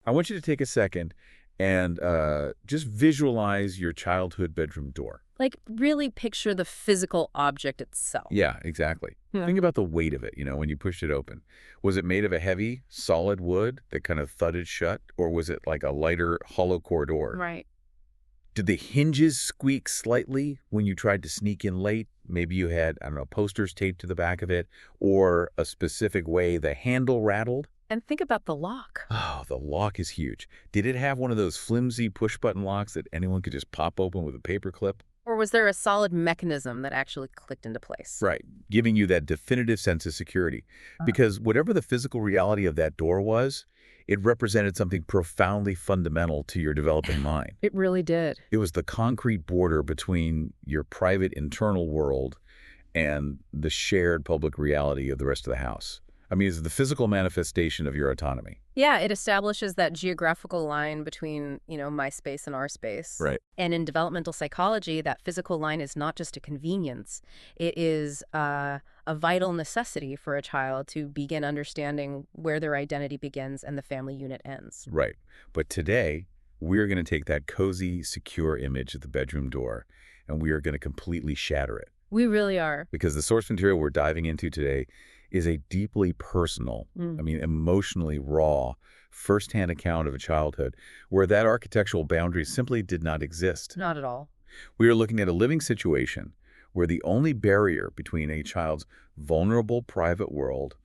I want you to take a second and just visualize your childhood bedroom door. Like, really picture the physical object itself. Yeah, exactly. Yeah. Think about the weight of it, when you pushed it open. Was it made of a heavy, solid wood that kind of thudded shut, or was it like a lighter, hollow core door? Right. Did the hinges squeak slightly when you tried to sneak in late? Maybe you had, I don't know, posters taped to the back of it, or a specific way the handle rattled? And think about the lock. Oh, the lock is huge. Did it have one of those flimsy push-button locks that anyone could just pop open with a paperclip? Or was there a solid mechanism that actually clicked into place? Right, giving you that definitive sense of security. Because whatever the physical reality of that door was, it represented something profoundly fundamental to your developing mind. It really did. It was the concrete border between your private internal world and the shared public reality of the rest of the house. I mean, it's the physical manifestation of your autonomy. Yeah, it establishes that geographical line between, my space and our space. Right. And in developmental psychology, that physical line is not just a convenience. It is a vital necessity for a child to begin understanding where their identity begins and the family unit ends. Right. But today, we're going to take that cozy, secure image of the bedroom door, and we are going to completely shatter it. We really are. Because the source material we're diving into today is a deeply personal, emotionally raw, firsthand account of a childhood where that architectural boundary simply did not exist. Not at all. We are looking at a living situation where the only barrier between a child's vulnerable private world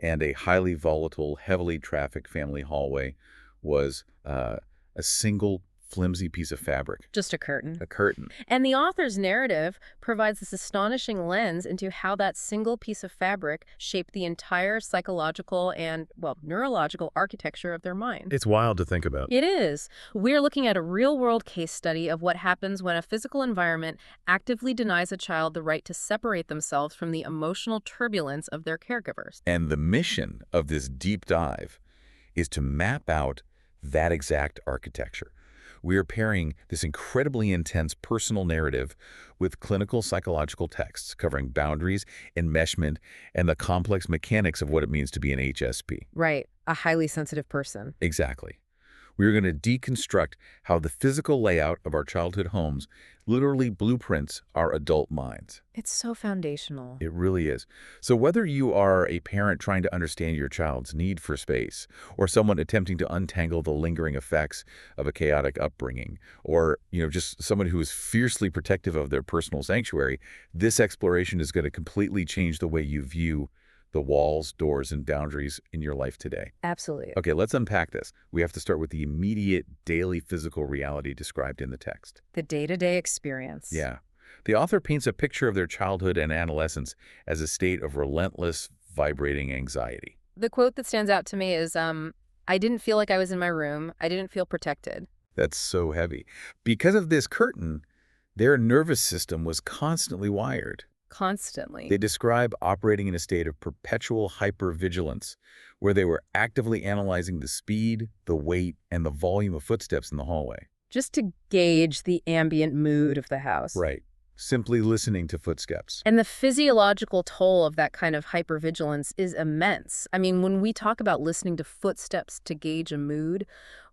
and a highly volatile, heavily trafficked family hallway was a single flimsy piece of fabric. Just a curtain. A curtain. And the author's narrative provides this astonishing lens into how that single piece of fabric shaped the entire psychological and, neurological architecture of their mind. It's wild to think about. It is. We're looking at a real-world case study of what happens when a physical environment actively denies a child the right to separate themselves from the emotional turbulence of their caregivers. And the mission of this deep dive is to map out that exact architecture. We are pairing this incredibly intense personal narrative with clinical psychological texts covering boundaries, enmeshment, and the complex mechanics of what it means to be an HSP. Right. A highly sensitive person. Exactly. We are going to deconstruct how the physical layout of our childhood homes literally blueprints our adult minds. It's so foundational. It really is. So whether you are a parent trying to understand your child's need for space, or someone attempting to untangle the lingering effects of a chaotic upbringing, or just someone who is fiercely protective of their personal sanctuary, this exploration is going to completely change the way you view the walls, doors, and boundaries in your life today. Absolutely. Okay, let's unpack this. We have to start with the immediate daily physical reality described in the text. The day-to-day experience. Yeah. The author paints a picture of their childhood and adolescence as a state of relentless, vibrating anxiety. The quote that stands out to me is, I didn't feel like I was in my room. I didn't feel protected. That's so heavy. Because of this curtain, their nervous system was constantly wired. Constantly. They describe operating in a state of perpetual hypervigilance, where they were actively analyzing the speed, the weight, and the volume of footsteps in the hallway. Just to gauge the ambient mood of the house. Right. Simply listening to footsteps. And the physiological toll of that kind of hypervigilance is immense. I mean, when we talk about listening to footsteps to gauge a mood,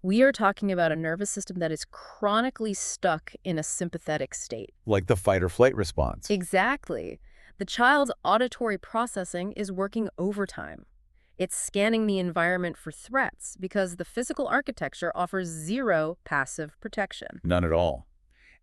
we are talking about a nervous system that is chronically stuck in a sympathetic state. Like the fight or flight response. Exactly. The child's auditory processing is working overtime. It's scanning the environment for threats because the physical architecture offers zero passive protection. None at all.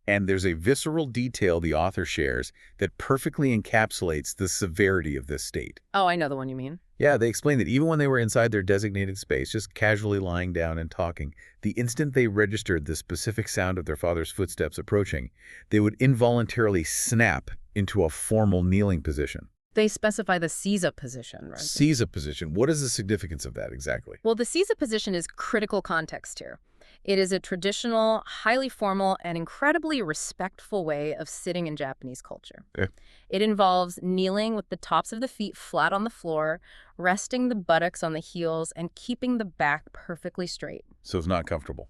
And there's a visceral detail the author shares that perfectly encapsulates the severity of this state. Oh, I know the one you mean. Yeah, they explain that even when they were inside their designated space, just casually lying down and talking, the instant they registered the specific sound of their father's footsteps approaching, they would involuntarily snap into a formal kneeling position. They specify the seize-up position, right? Seize-up position. What is the significance of that exactly? Well, the seize-up position is critical context here. It is a traditional, highly formal, and incredibly respectful way of sitting in Japanese culture. Yeah. It involves kneeling with the tops of the feet flat on the floor, resting the buttocks on the heels, and keeping the back perfectly straight. So it's not comfortable.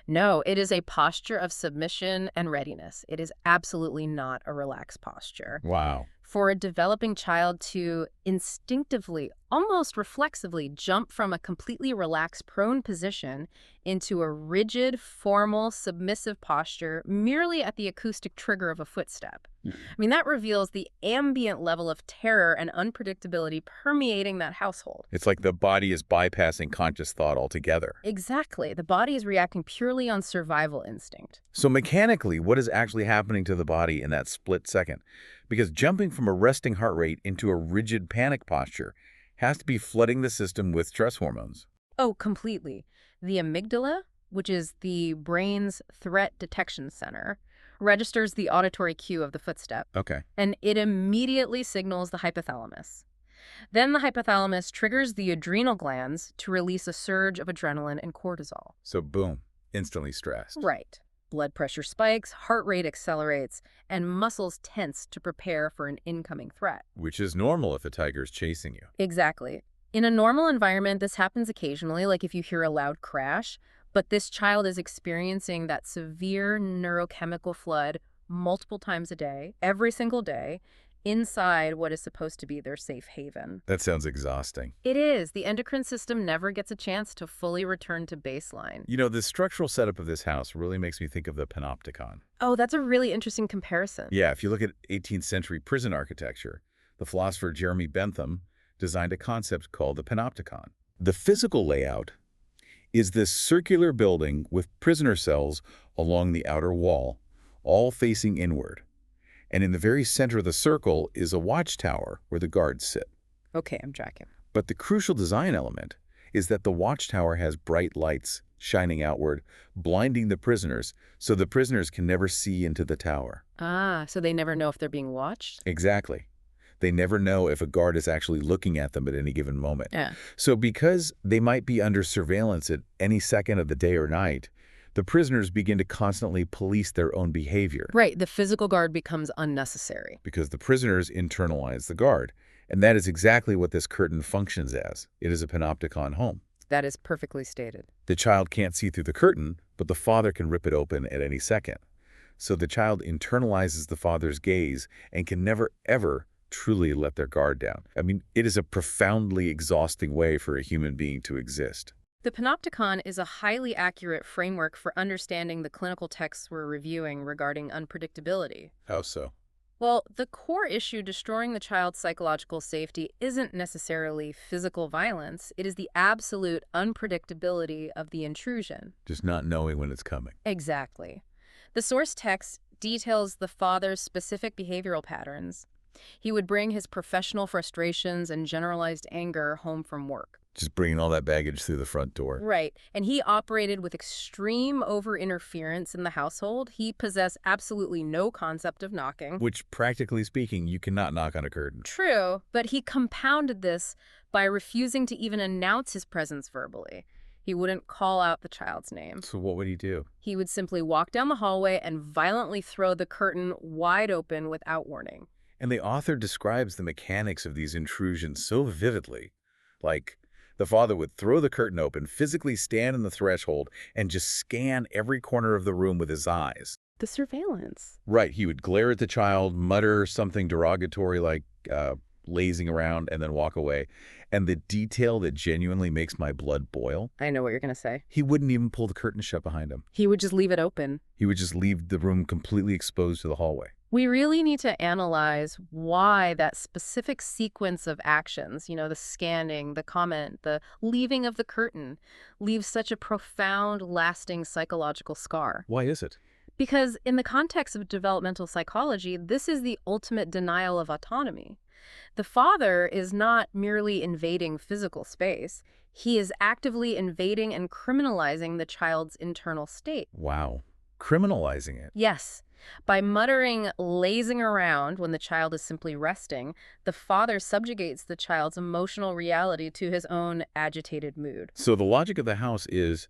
No, it is a posture of submission and readiness. It is absolutely not a relaxed posture. Wow. For a developing child to instinctively, almost reflexively, jump from a completely relaxed prone position into a rigid, formal, submissive posture merely at the acoustic trigger of a footstep. I mean, that reveals the ambient level of terror and unpredictability permeating that household. It's like the body is bypassing conscious thought altogether. Exactly. The body is reacting purely on survival instinct. So mechanically, what is actually happening to the body in that split second? Because jumping from a resting heart rate into a rigid panic posture has to be flooding the system with stress hormones. Oh, completely. The amygdala, which is the brain's threat detection center, registers the auditory cue of the footstep, Okay. and it immediately signals the hypothalamus. Then the hypothalamus triggers the adrenal glands to release a surge of adrenaline and cortisol. So boom, instantly stressed. Right. Blood pressure spikes, heart rate accelerates, and muscles tense to prepare for an incoming threat. Which is normal if a tiger's chasing you. Exactly. In a normal environment, this happens occasionally, like if you hear a loud crash, but this child is experiencing that severe neurochemical flood multiple times a day, every single day, inside what is supposed to be their safe haven. That sounds exhausting. It is. The endocrine system never gets a chance to fully return to baseline. You know, the structural setup of this house really makes me think of the panopticon. Oh, that's a really interesting comparison. Yeah, if you look at 18th century prison architecture, the philosopher Jeremy Bentham designed a concept called the panopticon. The physical layout is this circular building with prisoner cells along the outer wall, all facing inward. And in the very center of the circle is a watchtower where the guards sit. Okay, I'm tracking. But the crucial design element is that the watchtower has bright lights shining outward, blinding the prisoners, so the prisoners can never see into the tower. Ah, so they never know if they're being watched? Exactly. They never know if a guard is actually looking at them at any given moment. Yeah. So because they might be under surveillance at any second of the day or night, the prisoners begin to constantly police their own behavior. Right, the physical guard becomes unnecessary. Because the prisoners internalize the guard. And that is exactly what this curtain functions as. It is a panopticon home. That is perfectly stated. The child can't see through the curtain, but the father can rip it open at any second. So the child internalizes the father's gaze and can never, ever truly let their guard down. I mean, it is a profoundly exhausting way for a human being to exist. The panopticon is a highly accurate framework for understanding the clinical texts we're reviewing regarding unpredictability. How so? Well, the core issue destroying the child's psychological safety isn't necessarily physical violence. It is the absolute unpredictability of the intrusion. Just not knowing when it's coming. Exactly. The source text details the father's specific behavioral patterns. He would bring his professional frustrations and generalized anger home from work. Just bringing all that baggage through the front door. Right. And he operated with extreme over-interference in the household. He possessed absolutely no concept of knocking. Which, practically speaking, you cannot knock on a curtain. True, but he compounded this by refusing to even announce his presence verbally. He wouldn't call out the child's name. So what would he do? He would simply walk down the hallway and violently throw the curtain wide open without warning. And the author describes the mechanics of these intrusions so vividly. Like, the father would throw the curtain open, physically stand in the threshold, and just scan every corner of the room with his eyes. The surveillance. Right, he would glare at the child, mutter something derogatory like lazing around, and then walk away. And the detail that genuinely makes my blood boil, I know what you're going to say. he wouldn't even pull the curtain shut behind him. He would just leave it open. He would just leave the room completely exposed to the hallway. We really need to analyze why that specific sequence of actions, the scanning, the comment, the leaving of the curtain, leaves such a profound, lasting psychological scar. Why is it? Because in the context of developmental psychology, this is the ultimate denial of autonomy. The father is not merely invading physical space. He is actively invading and criminalizing the child's internal state. Wow. Criminalizing it. Yes. By muttering, lazing around when the child is simply resting, the father subjugates the child's emotional reality to his own agitated mood. So the logic of the house is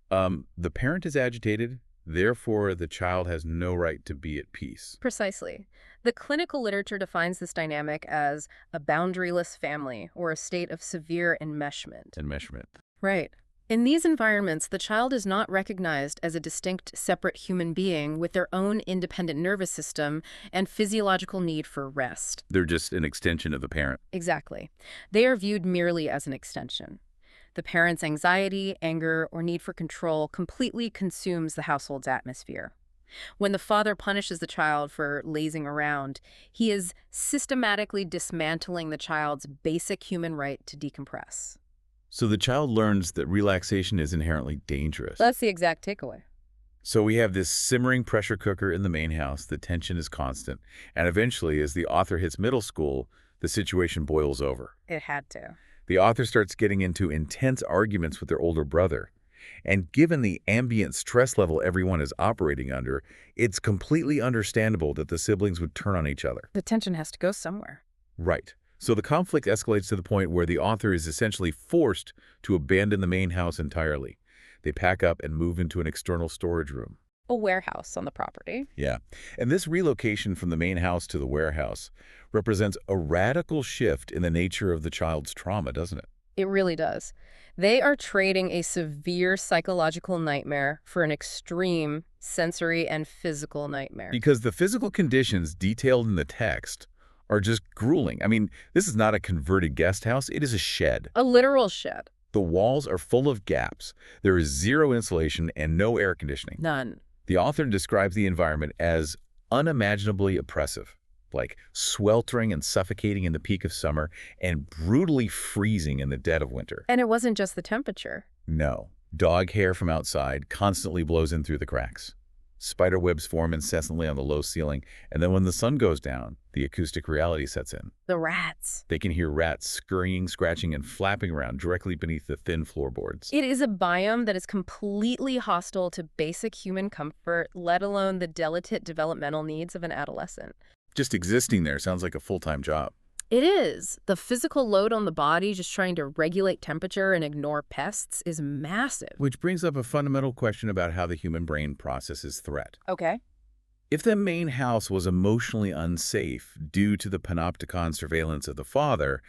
the parent is agitated, therefore the child has no right to be at peace. Precisely. The clinical literature defines this dynamic as a boundaryless family or a state of severe enmeshment. Enmeshment. Right. In these environments, the child is not recognized as a distinct, separate human being with their own independent nervous system and physiological need for rest. They're just an extension of the parent. Exactly. They are viewed merely as an extension. The parent's anxiety, anger, or need for control completely consumes the household's atmosphere. When the father punishes the child for lazing around, he is systematically dismantling the child's basic human right to decompress. So the child learns that relaxation is inherently dangerous. That's the exact takeaway. So we have this simmering pressure cooker in the main house. The tension is constant. And eventually, as the author hits middle school, the situation boils over. It had to. The author starts getting into intense arguments with their older brother. And given the ambient stress level everyone is operating under, it's completely understandable that the siblings would turn on each other. The tension has to go somewhere. Right. So the conflict escalates to the point where the author is essentially forced to abandon the main house entirely. They pack up and move into an external storage room. A warehouse on the property. Yeah. And this relocation from the main house to the warehouse represents a radical shift in the nature of the child's trauma, doesn't it? It really does. They are trading a severe psychological nightmare for an extreme sensory and physical nightmare. Because the physical conditions detailed in the text are just grueling. I mean, this is not a converted guest house. It is a shed. A literal shed. The walls are full of gaps. There is zero insulation and no air conditioning. None. The author describes the environment as unimaginably oppressive, like sweltering and suffocating in the peak of summer and brutally freezing in the dead of winter. And it wasn't just the temperature. No. Dog hair from outside constantly blows in through the cracks. Spider webs form incessantly on the low ceiling, and then when the sun goes down, the acoustic reality sets in. The rats. They can hear rats scurrying, scratching, and flapping around directly beneath the thin floorboards. It is a biome that is completely hostile to basic human comfort, let alone the delicate developmental needs of an adolescent. Just existing there sounds like a full-time job. It is. The physical load on the body just trying to regulate temperature and ignore pests is massive. Which brings up a fundamental question about how the human brain processes threat. Okay. If the main house was emotionally unsafe due to the panopticon surveillance of the father,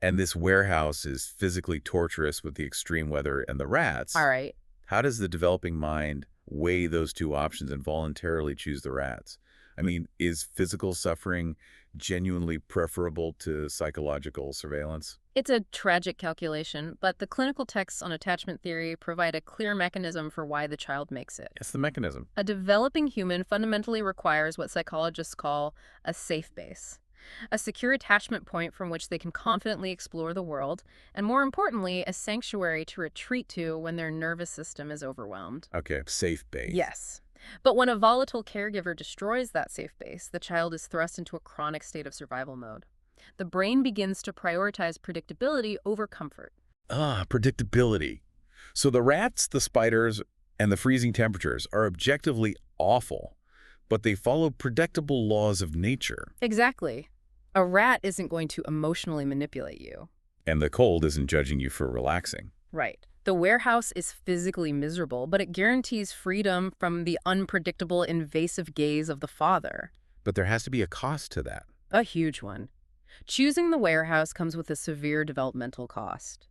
and this warehouse is physically torturous with the extreme weather and the rats, All right. how does the developing mind weigh those two options and voluntarily choose the rats? I mean, is physical suffering genuinely preferable to psychological surveillance? It's a tragic calculation, but the clinical texts on attachment theory provide a clear mechanism for why the child makes it. It's the mechanism. A developing human fundamentally requires what psychologists call a safe base, a secure attachment point from which they can confidently explore the world, and more importantly, a sanctuary to retreat to when their nervous system is overwhelmed. Okay, safe base. Yes. But when a volatile caregiver destroys that safe base, the child is thrust into a chronic state of survival mode. The brain begins to prioritize predictability over comfort. Predictability. So the rats, the spiders, and the freezing temperatures are objectively awful, but they follow predictable laws of nature. Exactly. A rat isn't going to emotionally manipulate you. And the cold isn't judging you for relaxing. Right. The warehouse is physically miserable, but it guarantees freedom from the unpredictable, invasive gaze of the father. But there has to be a cost to that. A huge one. Choosing the warehouse comes with a severe developmental cost.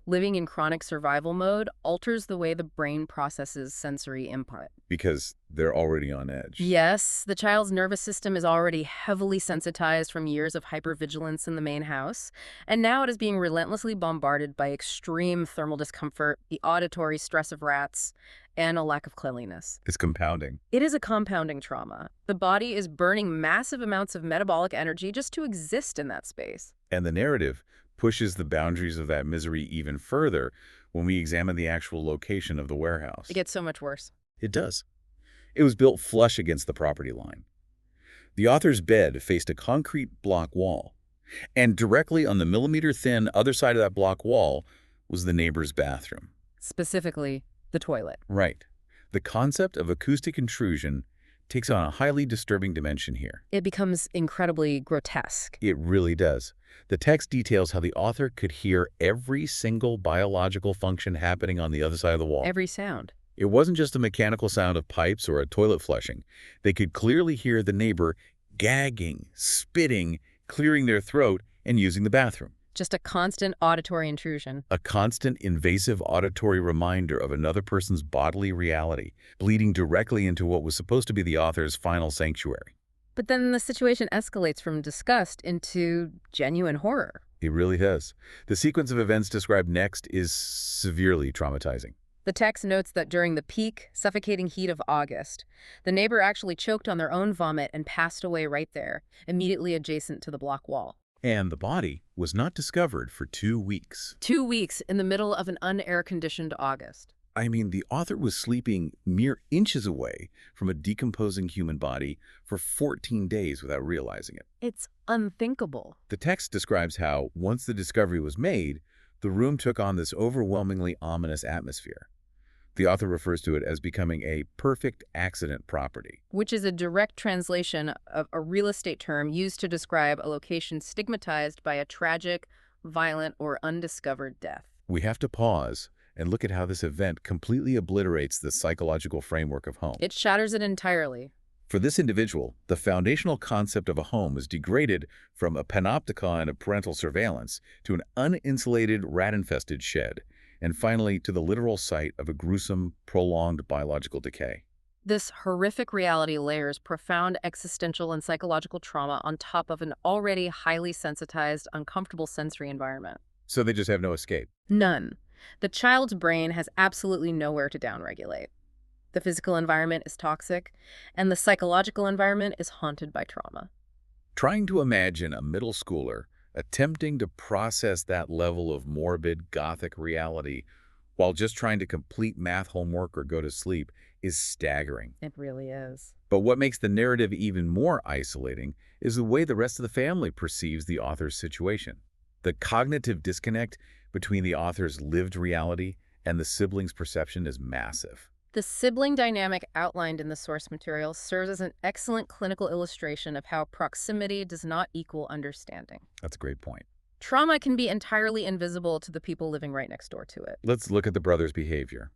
Living in chronic survival mode alters the way the brain processes sensory input. Because they're already on edge. Yes, the child's nervous system is already heavily sensitized from years of hypervigilance in the main house, and now it is being relentlessly bombarded by extreme thermal discomfort, the auditory stress of rats, and a lack of cleanliness. It's compounding. It is a compounding trauma. The body is burning massive amounts of metabolic energy just to exist in that space. And the narrative pushes the boundaries of that misery even further when we examine the actual location of the warehouse. It gets so much worse. It does. It was built flush against the property line. The author's bed faced a concrete block wall, and directly on the millimeter-thin other side of that block wall was the neighbor's bathroom. Specifically, the toilet. Right. The concept of acoustic intrusion takes on a highly disturbing dimension here. It becomes incredibly grotesque. It really does. The text details how the author could hear every single biological function happening on the other side of the wall. Every sound. It wasn't just a mechanical sound of pipes or a toilet flushing. They could clearly hear the neighbor gagging, spitting, clearing their throat, and using the bathroom. Just a constant auditory intrusion. A constant invasive auditory reminder of another person's bodily reality, bleeding directly into what was supposed to be the author's final sanctuary. But then the situation escalates from disgust into genuine horror. It really has. The sequence of events described next is severely traumatizing. The text notes that during the peak, suffocating heat of August, the neighbor actually choked on their own vomit and passed away right there, immediately adjacent to the block wall. And the body was not discovered for 2 weeks. 2 weeks in the middle of an unair-conditioned August. I mean, the author was sleeping mere inches away from a decomposing human body for 14 days without realizing it. It's unthinkable. The text describes how, once the discovery was made, the room took on this overwhelmingly ominous atmosphere. The author refers to it as becoming a perfect accident property. Which is a direct translation of a real estate term used to describe a location stigmatized by a tragic, violent, or undiscovered death. We have to pause and look at how this event completely obliterates the psychological framework of home. It shatters it entirely. For this individual, the foundational concept of a home is degraded from a panopticon of parental surveillance to an uninsulated, rat-infested shed, and finally to the literal site of a gruesome, prolonged biological decay. This horrific reality layers profound existential and psychological trauma on top of an already highly sensitized, uncomfortable sensory environment. So they just have no escape. None. The child's brain has absolutely nowhere to downregulate. The physical environment is toxic, and the psychological environment is haunted by trauma. Trying to imagine a middle schooler attempting to process that level of morbid, gothic reality while just trying to complete math homework or go to sleep is staggering. It really is. But what makes the narrative even more isolating is the way the rest of the family perceives the author's situation. The cognitive disconnect between the author's lived reality and the siblings' perception is massive. The sibling dynamic outlined in the source material serves as an excellent clinical illustration of how proximity does not equal understanding. That's a great point. Trauma can be entirely invisible to the people living right next door to it. Let's look at the brothers' behavior.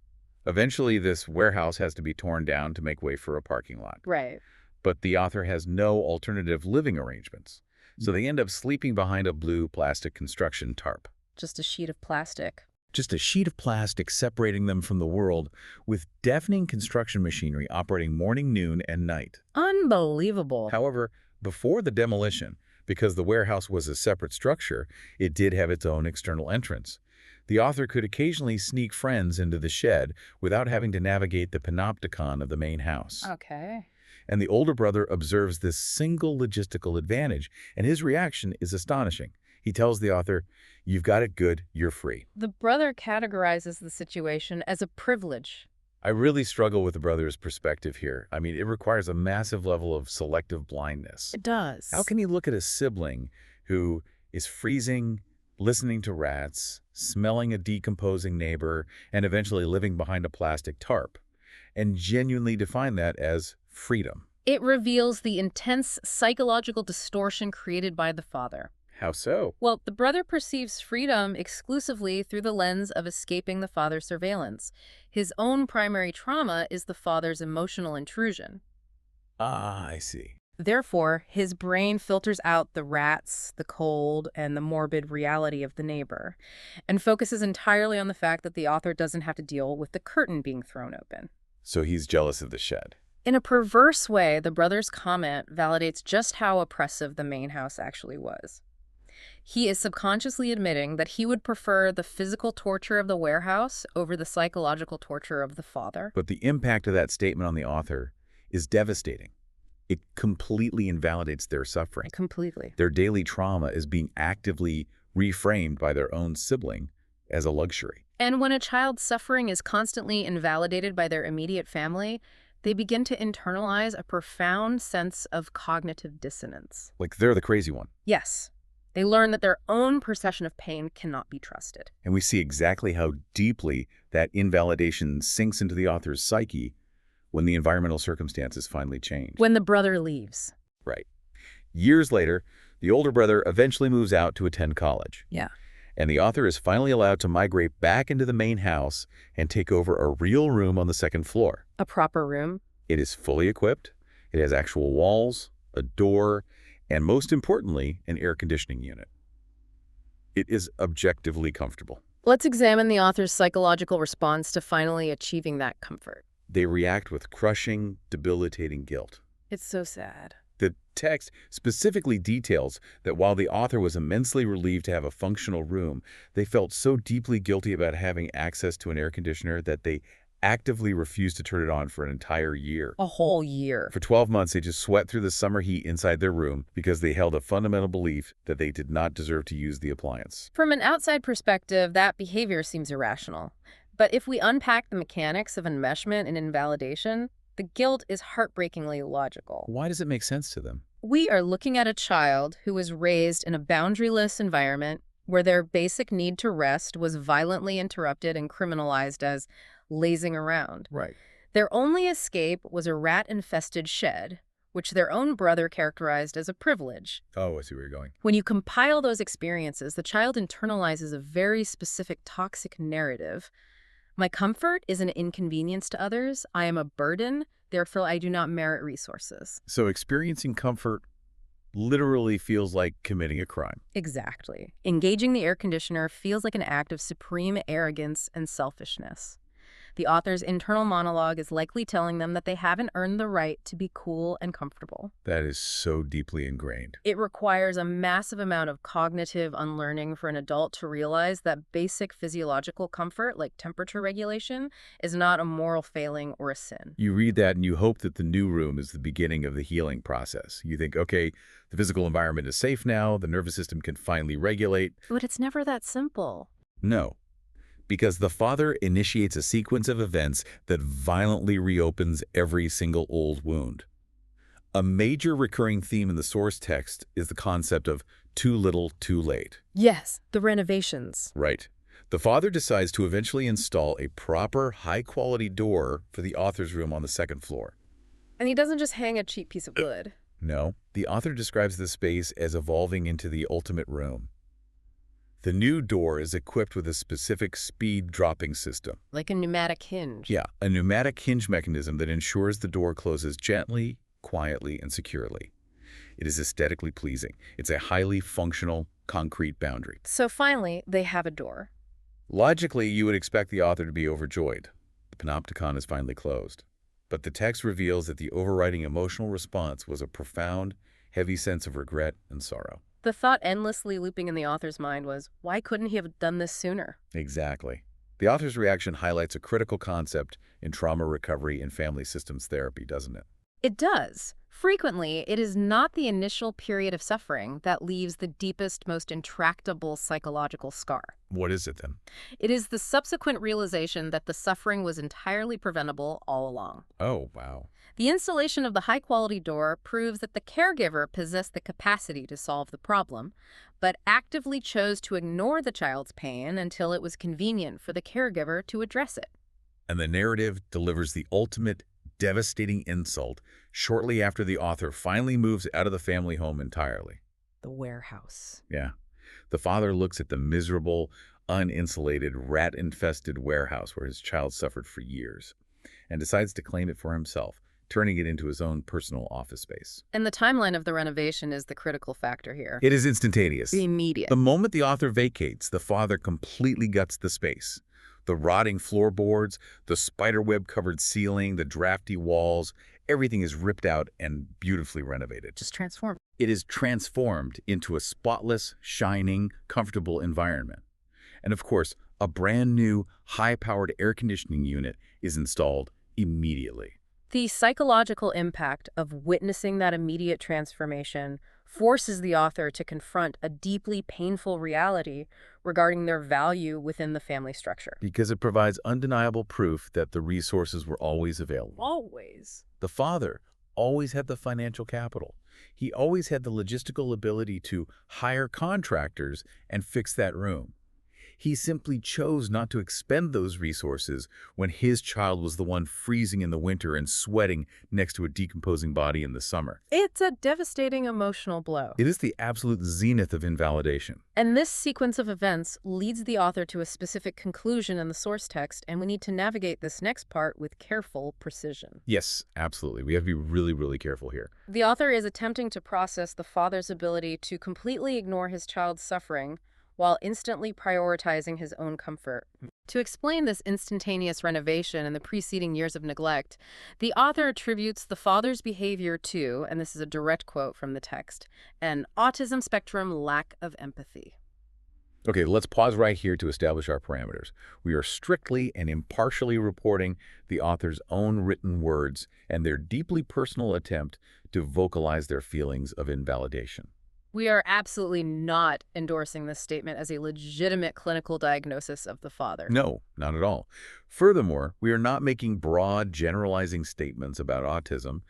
Eventually, this warehouse has to be torn down to make way for a parking lot. Right. But the author has no alternative living arrangements, so they end up sleeping behind a blue plastic construction tarp. Just a sheet of plastic. Just a sheet of plastic separating them from the world, with deafening construction machinery operating morning, noon, and night. Unbelievable. However, before the demolition, because the warehouse was a separate structure, it did have its own external entrance. The author could occasionally sneak friends into the shed without having to navigate the panopticon of the main house. Okay. And the older brother observes this single logistical advantage, and his reaction is astonishing. He tells the author, "You've got it good, you're free." The brother categorizes the situation as a privilege. I really struggle with the brother's perspective here. I mean, it requires a massive level of selective blindness. It does. How can he look at a sibling who is freezing, listening to rats, smelling a decomposing neighbor, and eventually living behind a plastic tarp, and genuinely define that as freedom? It reveals the intense psychological distortion created by the father. How so? Well, the brother perceives freedom exclusively through the lens of escaping the father's surveillance. His own primary trauma is the father's emotional intrusion. Ah, I see. Therefore, his brain filters out the rats, the cold, and the morbid reality of the neighbor, and focuses entirely on the fact that the author doesn't have to deal with the curtain being thrown open. So he's jealous of the shed. In a perverse way, the brother's comment validates just how oppressive the main house actually was. He is subconsciously admitting that he would prefer the physical torture of the warehouse over the psychological torture of the father. But the impact of that statement on the author is devastating. It completely invalidates their suffering. Completely. Their daily trauma is being actively reframed by their own sibling as a luxury. And when a child's suffering is constantly invalidated by their immediate family, they begin to internalize a profound sense of cognitive dissonance. Like they're the crazy one. Yes. They learn that their own perception of pain cannot be trusted. And we see exactly how deeply that invalidation sinks into the author's psyche when the environmental circumstances finally change. When the brother leaves. Right. Years later, the older brother eventually moves out to attend college. Yeah. And the author is finally allowed to migrate back into the main house and take over a real room on the second floor. A proper room. It is fully equipped. It has actual walls, a door, and most importantly, an air conditioning unit. It is objectively comfortable. Let's examine the author's psychological response to finally achieving that comfort. They react with crushing, debilitating guilt. It's so sad. The text specifically details that while the author was immensely relieved to have a functional room, they felt so deeply guilty about having access to an air conditioner that they actively refused to turn it on for an entire year. A whole year. For 12 months, they just sweat through the summer heat inside their room because they held a fundamental belief that they did not deserve to use the appliance. From an outside perspective, that behavior seems irrational. But if we unpack the mechanics of enmeshment and invalidation, the guilt is heartbreakingly logical. Why does it make sense to them? We are looking at a child who was raised in a boundaryless environment where their basic need to rest was violently interrupted and criminalized as lazing around. Right. Their only escape was a rat-infested shed, which their own brother characterized as a privilege. Oh, I see where you're going. When you compile those experiences, the child internalizes a very specific toxic narrative. My comfort is an inconvenience to others. I am a burden. Therefore, I do not merit resources. So experiencing comfort literally feels like committing a crime. Exactly. Engaging the air conditioner feels like an act of supreme arrogance and selfishness. The author's internal monologue is likely telling them that they haven't earned the right to be cool and comfortable. That is so deeply ingrained. It requires a massive amount of cognitive unlearning for an adult to realize that basic physiological comfort, like temperature regulation, is not a moral failing or a sin. You read that and you hope that the new room is the beginning of the healing process. You think, okay, the physical environment is safe now, the nervous system can finally regulate. But it's never that simple. No, because the father initiates a sequence of events that violently reopens every single old wound. A major recurring theme in the source text is the concept of too little, too late. Yes, the renovations. Right. The father decides to eventually install a proper, high-quality door for the author's room on the second floor. And he doesn't just hang a cheap piece of wood. No, the author describes the space as evolving into the ultimate room. The new door is equipped with a specific speed dropping system. Like a pneumatic hinge. Yeah, a pneumatic hinge mechanism that ensures the door closes gently, quietly, and securely. It is aesthetically pleasing. It's a highly functional, concrete boundary. So finally, they have a door. Logically, you would expect the author to be overjoyed. The panopticon is finally closed. But the text reveals that the overriding emotional response was a profound, heavy sense of regret and sorrow. The thought endlessly looping in the author's mind was, why couldn't he have done this sooner? Exactly. The author's reaction highlights a critical concept in trauma recovery and family systems therapy, doesn't it? It does. Frequently, it is not the initial period of suffering that leaves the deepest, most intractable psychological scar. What is it then? It is the subsequent realization that the suffering was entirely preventable all along. Oh, wow. The installation of the high-quality door proves that the caregiver possessed the capacity to solve the problem, but actively chose to ignore the child's pain until it was convenient for the caregiver to address it. And the narrative delivers the ultimate devastating insult shortly after the author finally moves out of the family home entirely. The warehouse. Yeah. The father looks at the miserable, uninsulated, rat-infested warehouse where his child suffered for years and decides to claim it for himself, turning it into his own personal office space. And the timeline of the renovation is the critical factor here. It is instantaneous. Immediate. The moment the author vacates, the father completely guts the space. The rotting floorboards, the spiderweb-covered ceiling, the drafty walls, everything is ripped out and beautifully renovated. Just transformed. It is transformed into a spotless, shining, comfortable environment. And of course, a brand new, high-powered air conditioning unit is installed immediately. The psychological impact of witnessing that immediate transformation forces the author to confront a deeply painful reality regarding their value within the family structure. Because it provides undeniable proof that the resources were always available. Always. The father always had the financial capital. He always had the logistical ability to hire contractors and fix that room. He simply chose not to expend those resources when his child was the one freezing in the winter and sweating next to a decomposing body in the summer. It's a devastating emotional blow. It is the absolute zenith of invalidation. And this sequence of events leads the author to a specific conclusion in the source text, and we need to navigate this next part with careful precision. Yes, absolutely. We have to be really, really careful here. The author is attempting to process the father's ability to completely ignore his child's suffering while instantly prioritizing his own comfort. To explain this instantaneous renovation and the preceding years of neglect, the author attributes the father's behavior to, and this is a direct quote from the text, an autism spectrum lack of empathy. Okay, let's pause right here to establish our parameters. We are strictly and impartially reporting the author's own written words and their deeply personal attempt to vocalize their feelings of invalidation. We are absolutely not endorsing this statement as a legitimate clinical diagnosis of the father. No, not at all. Furthermore, we are not making broad, generalizing statements about autism,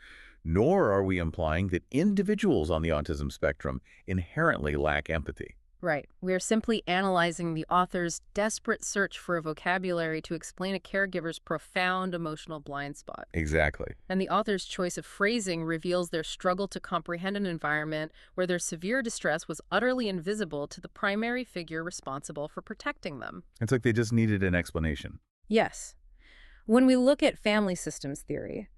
nor are we implying that individuals on the autism spectrum inherently lack empathy. Right. We are simply analyzing the author's desperate search for a vocabulary to explain a caregiver's profound emotional blind spot. Exactly. And the author's choice of phrasing reveals their struggle to comprehend an environment where their severe distress was utterly invisible to the primary figure responsible for protecting them. It's like they just needed an explanation. Yes. When we look at family systems theory,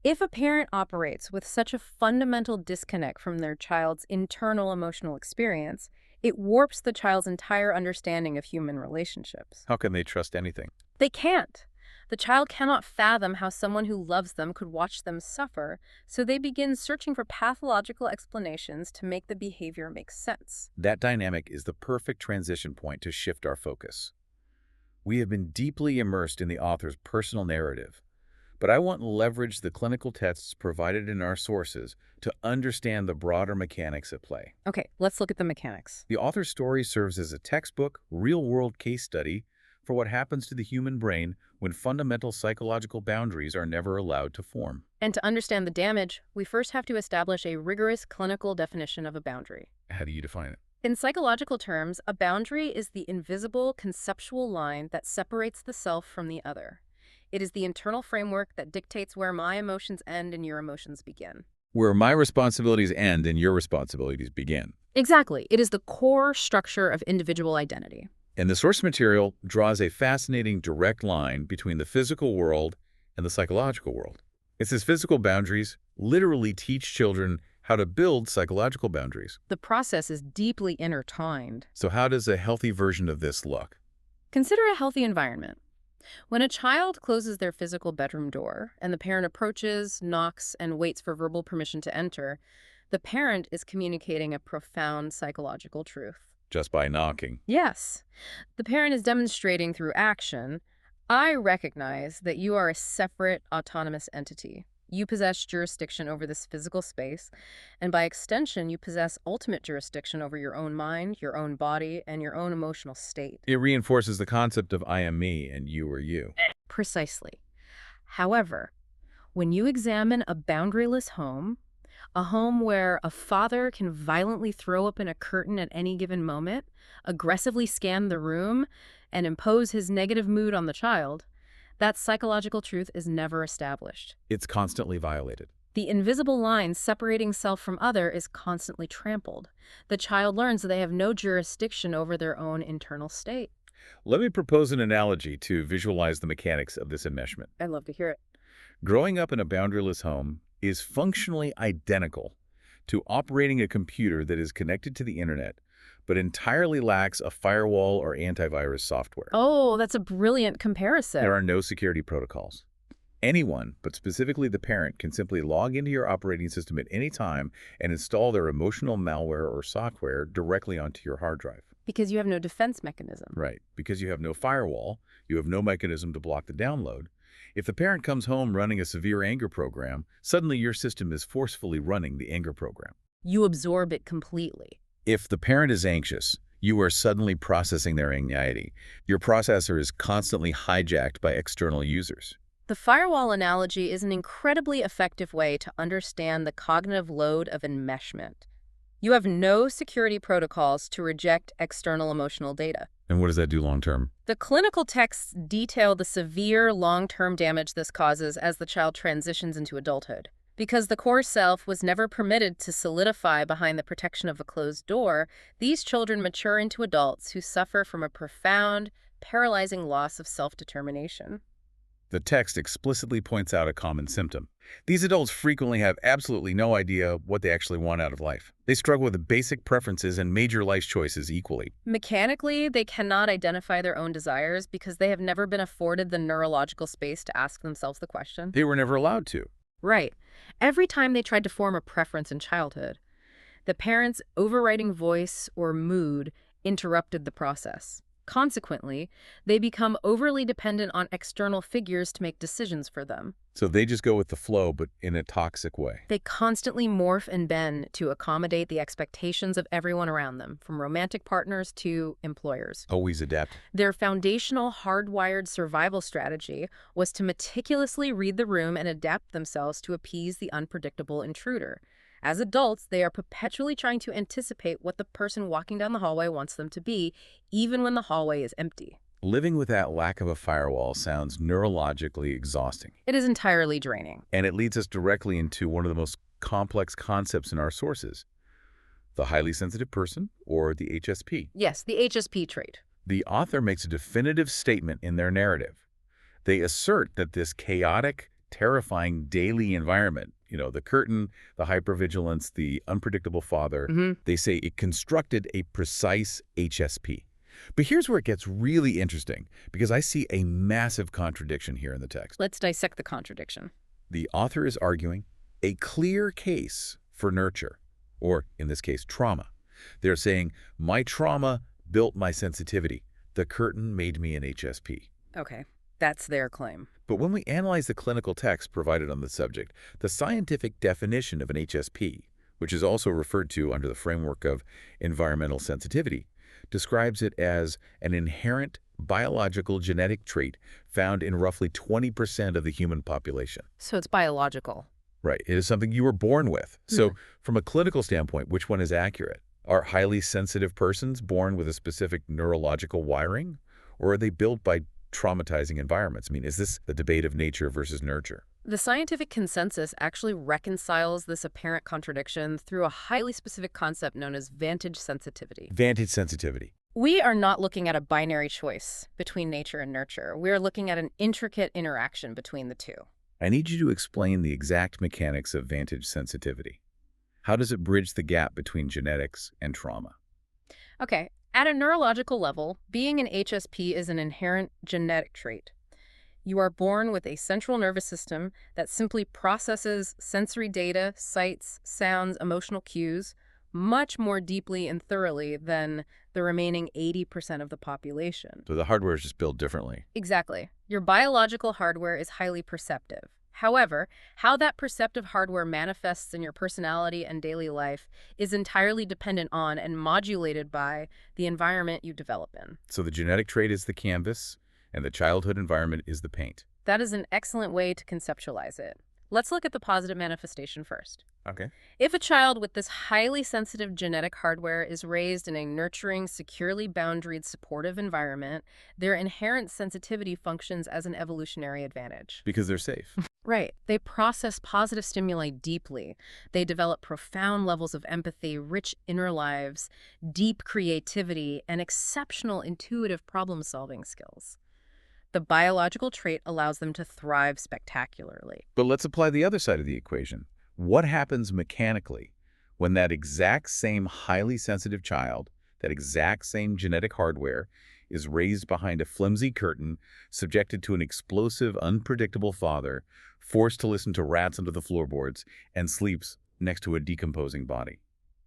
if a parent operates with such a fundamental disconnect from their child's internal emotional experience, it warps the child's entire understanding of human relationships. How can they trust anything? They can't. The child cannot fathom how someone who loves them could watch them suffer, so they begin searching for pathological explanations to make the behavior make sense. That dynamic is the perfect transition point to shift our focus. We have been deeply immersed in the author's personal narrative, but I want to leverage the clinical tests provided in our sources to understand the broader mechanics at play. Okay, let's look at the mechanics. The author's story serves as a textbook, real-world case study for what happens to the human brain when fundamental psychological boundaries are never allowed to form. And to understand the damage, we first have to establish a rigorous clinical definition of a boundary. How do you define it? In psychological terms, a boundary is the invisible conceptual line that separates the self from the other. It is the internal framework that dictates where my emotions end and your emotions begin. Where my responsibilities end and your responsibilities begin. Exactly. It is the core structure of individual identity. And the source material draws a fascinating direct line between the physical world and the psychological world. It says physical boundaries literally teach children how to build psychological boundaries. The process is deeply intertwined. So how does a healthy version of this look? Consider a healthy environment. When a child closes their physical bedroom door and the parent approaches, knocks, and waits for verbal permission to enter, the parent is communicating a profound psychological truth. Just by knocking. Yes. The parent is demonstrating through action, I recognize that you are a separate, autonomous entity. You possess jurisdiction over this physical space, and by extension, you possess ultimate jurisdiction over your own mind, your own body, and your own emotional state. It reinforces the concept of I am me and you are you. Precisely. However, when you examine a boundaryless home, a home where a father can violently throw open a curtain at any given moment, aggressively scan the room, and impose his negative mood on the child, that psychological truth is never established. It's constantly violated. The invisible line separating self from other is constantly trampled. The child learns that they have no jurisdiction over their own internal state. Let me propose an analogy to visualize the mechanics of this enmeshment. I'd love to hear it. Growing up in a boundaryless home is functionally identical to operating a computer that is connected to the internet, but entirely lacks a firewall or antivirus software. Oh, that's a brilliant comparison. There are no security protocols. Anyone, but specifically the parent, can simply log into your operating system at any time and install their emotional malware or software directly onto your hard drive. Because you have no defense mechanism. Right. Because you have no firewall, you have no mechanism to block the download. If the parent comes home running a severe anger program, suddenly your system is forcefully running the anger program. You absorb it completely. If the parent is anxious, you are suddenly processing their anxiety. Your processor is constantly hijacked by external users. The firewall analogy is an incredibly effective way to understand the cognitive load of enmeshment. You have no security protocols to reject external emotional data. And what does that do long-term? The clinical texts detail the severe long-term damage this causes as the child transitions into adulthood. Because the core self was never permitted to solidify behind the protection of a closed door, these children mature into adults who suffer from a profound, paralyzing loss of self-determination. The text explicitly points out a common symptom. These adults frequently have absolutely no idea what they actually want out of life. They struggle with the basic preferences and major life choices equally. Mechanically, they cannot identify their own desires because they have never been afforded the neurological space to ask themselves the question. They were never allowed to. Right. Every time they tried to form a preference in childhood, the parent's overriding voice or mood interrupted the process. Consequently, they become overly dependent on external figures to make decisions for them. So they just go with the flow, but in a toxic way. They constantly morph and bend to accommodate the expectations of everyone around them, from romantic partners to employers. Always adapt. Their foundational hardwired survival strategy was to meticulously read the room and adapt themselves to appease the unpredictable intruder. As adults, they are perpetually trying to anticipate what the person walking down the hallway wants them to be, even when the hallway is empty. Living with that lack of a firewall sounds neurologically exhausting. It is entirely draining. And it leads us directly into one of the most complex concepts in our sources, the highly sensitive person, or the HSP. Yes, the HSP trait. The author makes a definitive statement in their narrative. They assert that this chaotic, terrifying daily environment, the curtain, the hypervigilance, the unpredictable father, they say it constructed a precise HSP. But here's where it gets really interesting, because I see a massive contradiction here in the text. Let's dissect the contradiction. The author is arguing a clear case for nurture, or in this case, trauma. They're saying, my trauma built my sensitivity. The curtain made me an HSP. Okay, that's their claim. But when we analyze the clinical text provided on the subject, the scientific definition of an HSP, which is also referred to under the framework of environmental sensitivity, describes it as an inherent biological genetic trait found in roughly 20% of the human population. So it's biological. Right. It is something you were born with. So from a clinical standpoint, which one is accurate? Are highly sensitive persons born with a specific neurological wiring, or are they built by traumatizing environments? I mean, is this the debate of nature versus nurture? The scientific consensus actually reconciles this apparent contradiction through a highly specific concept known as vantage sensitivity. Vantage sensitivity. We are not looking at a binary choice between nature and nurture. We are looking at an intricate interaction between the two. I need you to explain the exact mechanics of vantage sensitivity. How does it bridge the gap between genetics and trauma? Okay, at a neurological level, being an HSP is an inherent genetic trait. You are born with a central nervous system that simply processes sensory data, sights, sounds, emotional cues much more deeply and thoroughly than the remaining 80% of the population. So the hardware is just built differently. Exactly. Your biological hardware is highly perceptive. However, how that perceptive hardware manifests in your personality and daily life is entirely dependent on and modulated by the environment you develop in. So the genetic trait is the canvas, and the childhood environment is the paint. That is an excellent way to conceptualize it. Let's look at the positive manifestation first. Okay. If a child with this highly sensitive genetic hardware is raised in a nurturing, securely boundaried, supportive environment, their inherent sensitivity functions as an evolutionary advantage. Because they're safe. Right. They process positive stimuli deeply. They develop profound levels of empathy, rich inner lives, deep creativity, and exceptional intuitive problem-solving skills. The biological trait allows them to thrive spectacularly. But let's apply the other side of the equation. What happens mechanically when that exact same highly sensitive child, that exact same genetic hardware, is raised behind a flimsy curtain, subjected to an explosive, unpredictable father, forced to listen to rats under the floorboards, and sleeps next to a decomposing body?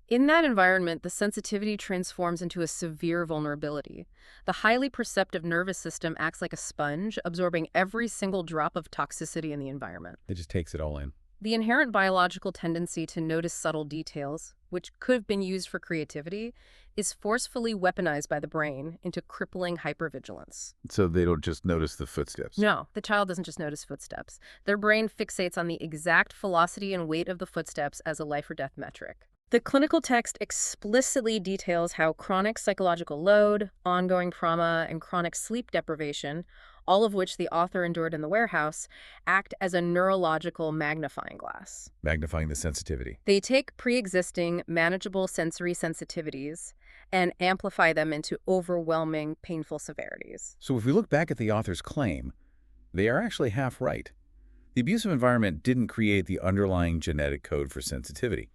In that environment, the sensitivity transforms into a severe vulnerability. The highly perceptive nervous system acts like a sponge, absorbing every single drop of toxicity in the environment. It just takes it all in. The inherent biological tendency to notice subtle details, which could have been used for creativity, is forcefully weaponized by the brain into crippling hypervigilance. So they don't just notice the footsteps. No, the child doesn't just notice footsteps. Their brain fixates on the exact velocity and weight of the footsteps as a life or death metric. The clinical text explicitly details how chronic psychological load, ongoing trauma, and chronic sleep deprivation, all of which the author endured in the warehouse, act as a neurological magnifying glass. Magnifying the sensitivity. They take pre-existing, manageable sensory sensitivities and amplify them into overwhelming, painful severities. So if we look back at the author's claim, they are actually half right. The abusive environment didn't create the underlying genetic code for sensitivity,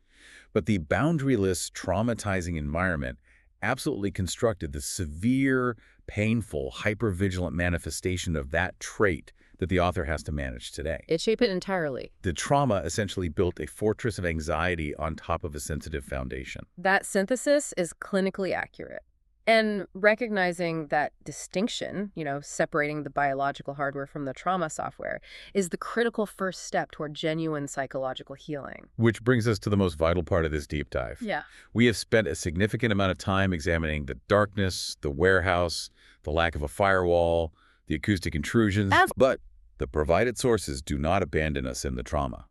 but the boundaryless, traumatizing environment absolutely constructed the severe, painful, hypervigilant manifestation of that trait that the author has to manage today. It shaped it entirely. The trauma essentially built a fortress of anxiety on top of a sensitive foundation. That synthesis is clinically accurate. And recognizing that distinction, separating the biological hardware from the trauma software, is the critical first step toward genuine psychological healing. Which brings us to the most vital part of this deep dive. Yeah. We have spent a significant amount of time examining the darkness, the warehouse, the lack of a firewall, the acoustic intrusions. But the provided sources do not abandon us in the trauma.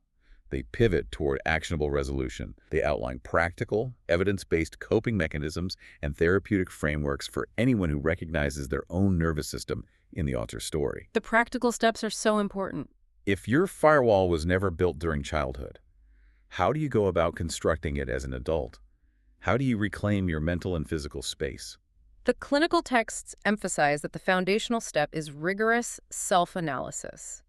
They pivot toward actionable resolution. They outline practical, evidence-based coping mechanisms and therapeutic frameworks for anyone who recognizes their own nervous system in the author's story. The practical steps are so important. If your firewall was never built during childhood, how do you go about constructing it as an adult? How do you reclaim your mental and physical space? The clinical texts emphasize that the foundational step is rigorous self-analysis.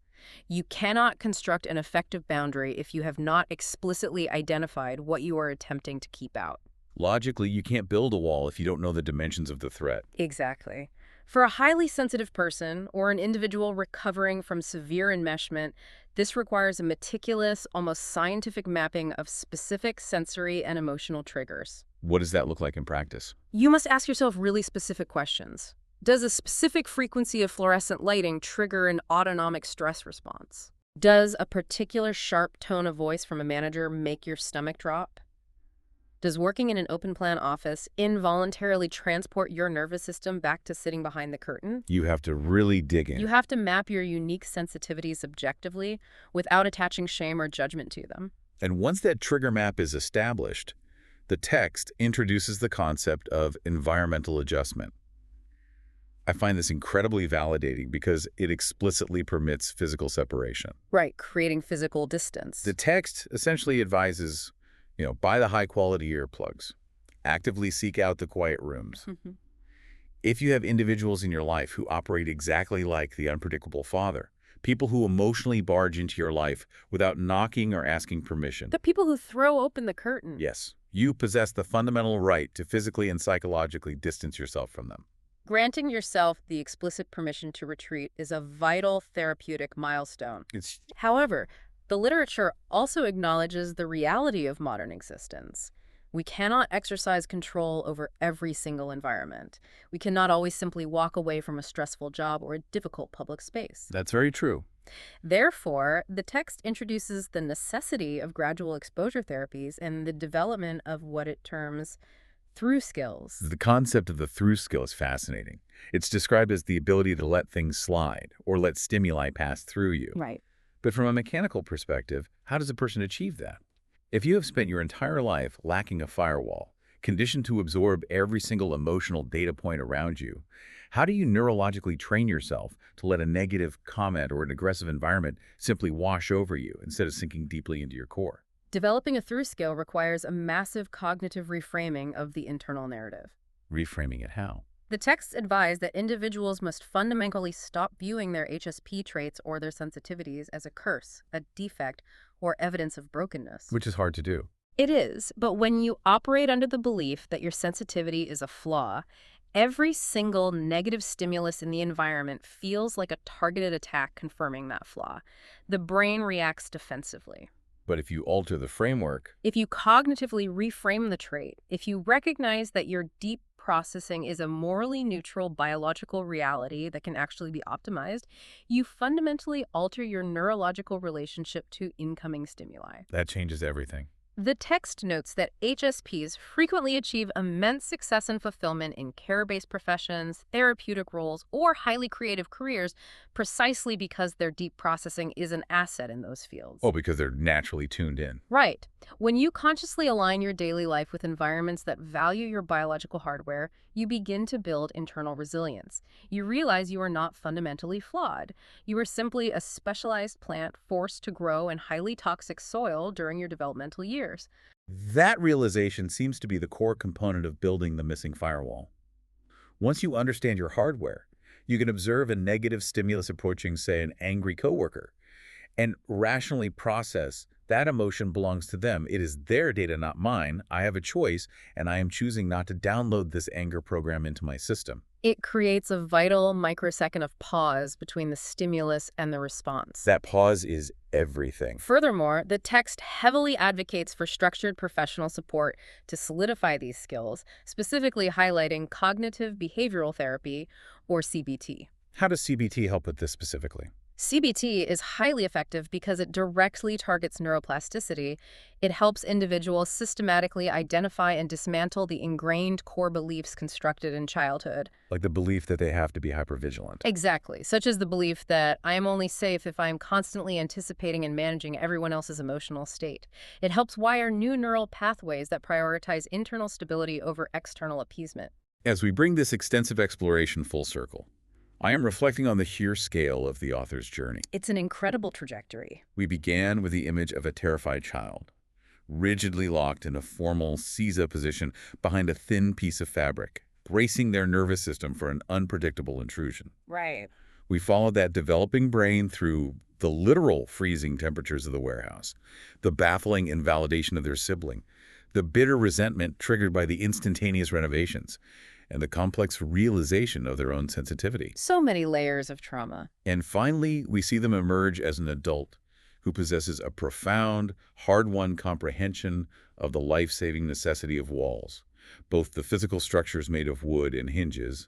You cannot construct an effective boundary if you have not explicitly identified what you are attempting to keep out. Logically, you can't build a wall if you don't know the dimensions of the threat. Exactly. For a highly sensitive person or an individual recovering from severe enmeshment, this requires a meticulous, almost scientific mapping of specific sensory and emotional triggers. What does that look like in practice? You must ask yourself really specific questions. Does a specific frequency of fluorescent lighting trigger an autonomic stress response? Does a particular sharp tone of voice from a manager make your stomach drop? Does working in an open-plan office involuntarily transport your nervous system back to sitting behind the curtain? You have to really dig in. You have to map your unique sensitivities objectively without attaching shame or judgment to them. And once that trigger map is established, the text introduces the concept of environmental adjustment. I find this incredibly validating because it explicitly permits physical separation. Right, creating physical distance. The text essentially advises, buy the high-quality earplugs. Actively seek out the quiet rooms. If you have individuals in your life who operate exactly like the unpredictable father, people who emotionally barge into your life without knocking or asking permission. The people who throw open the curtain. Yes, you possess the fundamental right to physically and psychologically distance yourself from them. Granting yourself the explicit permission to retreat is a vital therapeutic milestone. However, the literature also acknowledges the reality of modern existence. We cannot exercise control over every single environment. We cannot always simply walk away from a stressful job or a difficult public space. That's very true. Therefore, the text introduces the necessity of gradual exposure therapies and the development of what it terms through skills. The concept of the through skill is fascinating. It's described as the ability to let things slide or let stimuli pass through you. Right. But from a mechanical perspective, how does a person achieve that? If you have spent your entire life lacking a firewall, conditioned to absorb every single emotional data point around you, how do you neurologically train yourself to let a negative comment or an aggressive environment simply wash over you instead of sinking deeply into your core? Developing a through skill requires a massive cognitive reframing of the internal narrative. Reframing it how? The texts advise that individuals must fundamentally stop viewing their HSP traits or their sensitivities as a curse, a defect, or evidence of brokenness. Which is hard to do. It is, but when you operate under the belief that your sensitivity is a flaw, every single negative stimulus in the environment feels like a targeted attack confirming that flaw. The brain reacts defensively. But if you alter the framework, If you cognitively reframe the trait, if you recognize that your deep processing is a morally neutral biological reality that can actually be optimized, you fundamentally alter your neurological relationship to incoming stimuli. that changes everything. The text notes that HSPs frequently achieve immense success and fulfillment in care-based professions, therapeutic roles, or highly creative careers precisely because their deep processing is an asset in those fields. Oh, because they're naturally tuned in. Right. When you consciously align your daily life with environments that value your biological hardware, you begin to build internal resilience. You realize you are not fundamentally flawed. You are simply a specialized plant forced to grow in highly toxic soil during your developmental years. That realization seems to be the core component of building the missing firewall. Once you understand your hardware, you can observe a negative stimulus approaching, say, an angry coworker, and rationally process that emotion belongs to them. It is their data, not mine. I have a choice, and I am choosing not to download this anger program into my system. It creates a vital microsecond of pause between the stimulus and the response. That pause is everything. Furthermore, the text heavily advocates for structured professional support to solidify these skills, specifically highlighting cognitive behavioral therapy, or CBT. How does CBT help with this specifically? CBT is highly effective because it directly targets neuroplasticity. It helps individuals systematically identify and dismantle the ingrained core beliefs constructed in childhood. Like the belief that they have to be hypervigilant. Exactly, such as the belief that I am only safe if I am constantly anticipating and managing everyone else's emotional state. It helps wire new neural pathways that prioritize internal stability over external appeasement. As we bring this extensive exploration full circle, I am reflecting on the sheer scale of the author's journey. It's an incredible trajectory. We began with the image of a terrified child, rigidly locked in a formal seiza position behind a thin piece of fabric, bracing their nervous system for an unpredictable intrusion. Right. We followed that developing brain through the literal freezing temperatures of the warehouse, the baffling invalidation of their sibling, the bitter resentment triggered by the instantaneous renovations, and the complex realization of their own sensitivity. So many layers of trauma. And finally, we see them emerge as an adult who possesses a profound, hard-won comprehension of the life-saving necessity of walls, both the physical structures made of wood and hinges,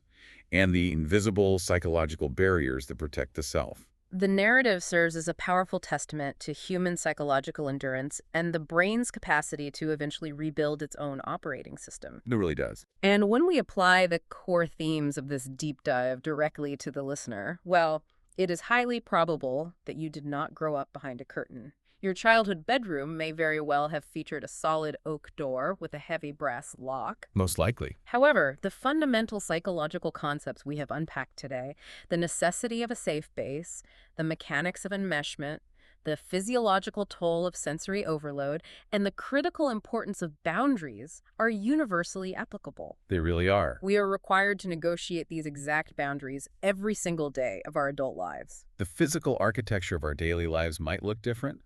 and the invisible psychological barriers that protect the self. The narrative serves as a powerful testament to human psychological endurance and the brain's capacity to eventually rebuild its own operating system. It really does. And when we apply the core themes of this deep dive directly to the listener, well, it is highly probable that you did not grow up behind a curtain. Your childhood bedroom may very well have featured a solid oak door with a heavy brass lock. Most likely. However, the fundamental psychological concepts we have unpacked today, the necessity of a safe base, the mechanics of enmeshment, the physiological toll of sensory overload, and the critical importance of boundaries are universally applicable. They really are. We are required to negotiate these exact boundaries every single day of our adult lives. The physical architecture of our daily lives might look different,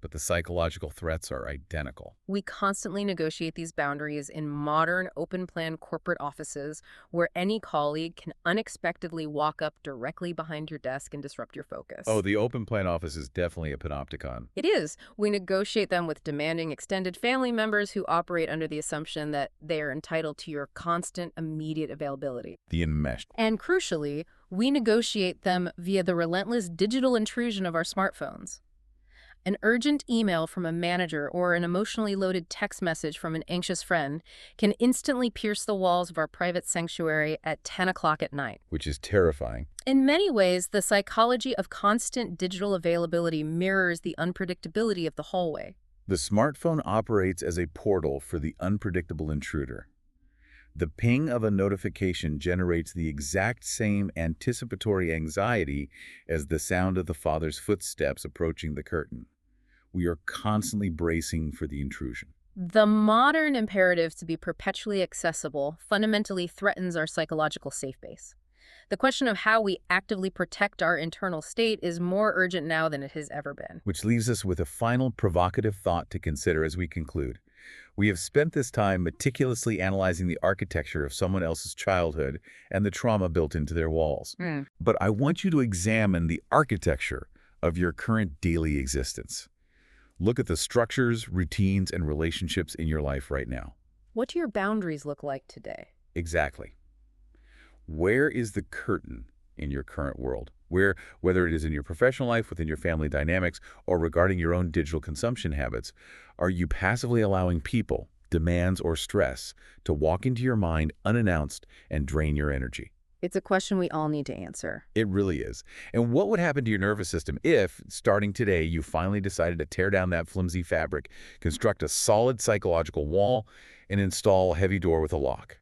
but the psychological threats are identical. We constantly negotiate these boundaries in modern, open-plan corporate offices where any colleague can unexpectedly walk up directly behind your desk and disrupt your focus. Oh, the open plan office is definitely a panopticon. It is. We negotiate them with demanding extended family members who operate under the assumption that they are entitled to your constant, immediate availability. The enmeshed. And crucially, we negotiate them via the relentless digital intrusion of our smartphones. An urgent email from a manager or an emotionally loaded text message from an anxious friend can instantly pierce the walls of our private sanctuary at 10 o'clock at night. Which is terrifying. In many ways, the psychology of constant digital availability mirrors the unpredictability of the hallway. The smartphone operates as a portal for the unpredictable intruder. The ping of a notification generates the exact same anticipatory anxiety as the sound of the father's footsteps approaching the curtain. We are constantly bracing for the intrusion. The modern imperative to be perpetually accessible fundamentally threatens our psychological safe base. The question of how we actively protect our internal state is more urgent now than it has ever been. Which leaves us with a final provocative thought to consider as we conclude. We have spent this time meticulously analyzing the architecture of someone else's childhood and the trauma built into their walls. But I want you to examine the architecture of your current daily existence. Look at the structures, routines, and relationships in your life right now. What do your boundaries look like today? Exactly. Where is the curtain in your current world? Whether it is in your professional life, within your family dynamics, or regarding your own digital consumption habits, are you passively allowing people, demands, or stress to walk into your mind unannounced and drain your energy? It's a question we all need to answer. It really is. And what would happen to your nervous system if, starting today, you finally decided to tear down that flimsy fabric, construct a solid psychological wall, and install a heavy door with a lock?